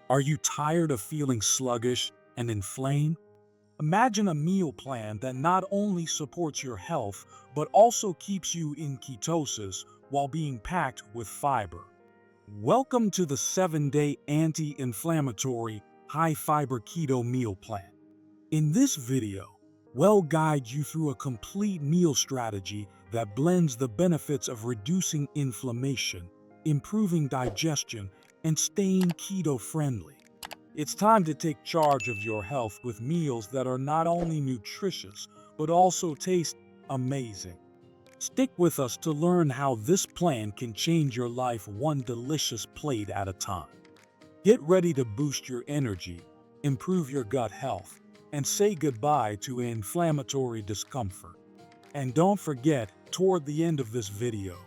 Are you tired of feeling sluggish and inflamed? Imagine a meal plan that not only supports your health, but also keeps you in ketosis while being packed with fiber. Welcome to the 7-day anti-inflammatory, high-fiber keto meal plan. In this video, we'll guide you through a complete meal strategy that blends the benefits of reducing inflammation, improving digestion, and staying keto-friendly. It's time to take charge of your health with meals that are not only nutritious, but also taste amazing. Stick with us to learn how this plan can change your life one delicious plate at a time. Get ready to boost your energy, improve your gut health, and say goodbye to inflammatory discomfort. And don't forget, toward the end of this video,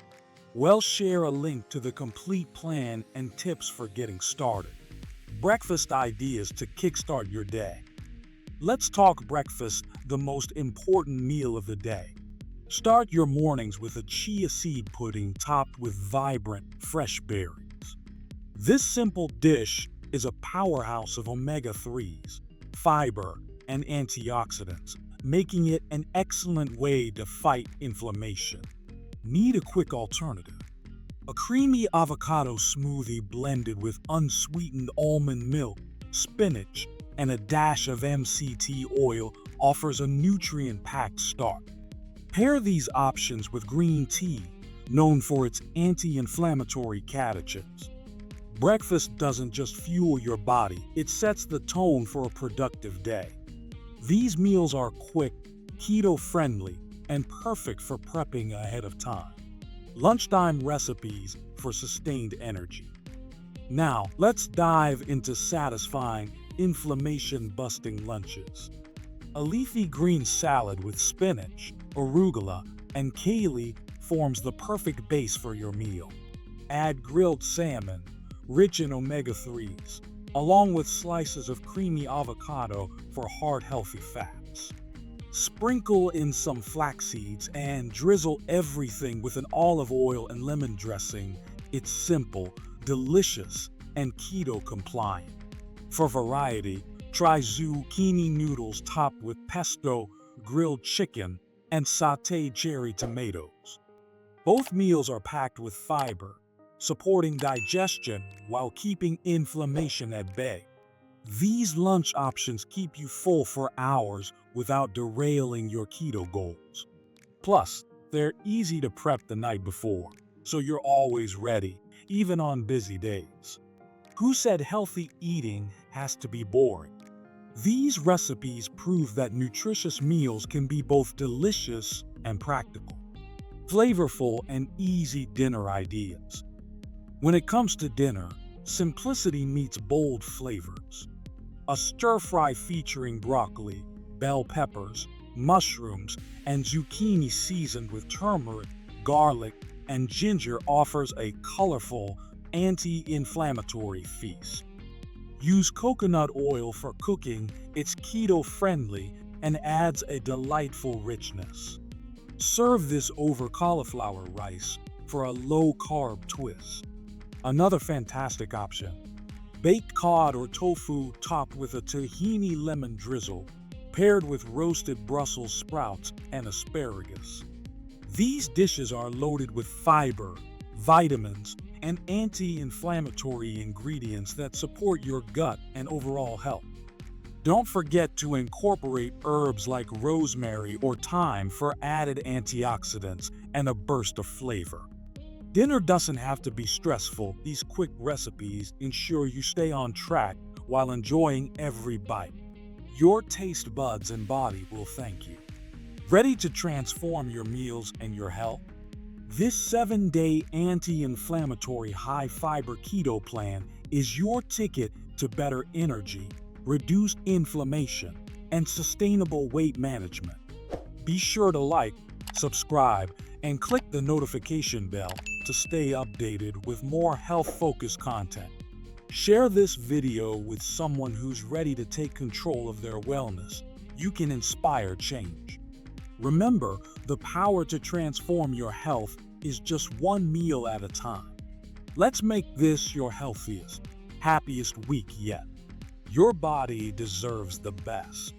we'll share a link to the complete plan and tips for getting started. Breakfast ideas to kickstart your day. Let's talk breakfast, the most important meal of the day. Start your mornings with a chia seed pudding topped with vibrant, fresh berries. This simple dish is a powerhouse of omega-3s, fiber, and antioxidants, making it an excellent way to fight inflammation. Need a quick alternative? A creamy avocado smoothie blended with unsweetened almond milk, spinach, and a dash of MCT oil offers a nutrient-packed start. Pair these options with green tea, known for its anti-inflammatory catechins. Breakfast doesn't just fuel your body, it sets the tone for a productive day. These meals are quick, keto-friendly, and perfect for prepping ahead of time. Lunchtime recipes for sustained energy. Now, let's dive into satisfying, inflammation-busting lunches. A leafy green salad with spinach, arugula, and kale forms the perfect base for your meal. Add grilled salmon, rich in omega-3s, along with slices of creamy avocado for heart-healthy fats. Sprinkle in some flax seeds and drizzle everything with an olive oil and lemon dressing. It's simple, delicious, and keto compliant. For variety, try zucchini noodles topped with pesto, grilled chicken, and sautéed cherry tomatoes. Both meals are packed with fiber, supporting digestion while keeping inflammation at bay. These lunch options keep you full for hours without derailing your keto goals. Plus, they're easy to prep the night before, so you're always ready, even on busy days. Who said healthy eating has to be boring? These recipes prove that nutritious meals can be both delicious and practical. Flavorful and easy dinner ideas. When it comes to dinner, simplicity meets bold flavors. A stir-fry featuring broccoli, bell peppers, mushrooms, and zucchini seasoned with turmeric, garlic, and ginger offers a colorful, anti-inflammatory feast. Use coconut oil for cooking, it's keto-friendly and adds a delightful richness. Serve this over cauliflower rice for a low-carb twist. Another fantastic option: baked cod or tofu topped with a tahini lemon drizzle, paired with roasted Brussels sprouts and asparagus. These dishes are loaded with fiber, vitamins, and anti-inflammatory ingredients that support your gut and overall health. Don't forget to incorporate herbs like rosemary or thyme for added antioxidants and a burst of flavor. Dinner doesn't have to be stressful. These quick recipes ensure you stay on track while enjoying every bite. Your taste buds and body will thank you. Ready to transform your meals and your health? This 7-day anti-inflammatory high-fiber keto plan is your ticket to better energy, reduced inflammation, and sustainable weight management. Be sure to like, subscribe, and click the notification bell to stay updated with more health-focused content. Share this video with someone who's ready to take control of their wellness. You can inspire change. Remember, the power to transform your health is just one meal at a time. Let's make this your healthiest, happiest week yet. Your body deserves the best.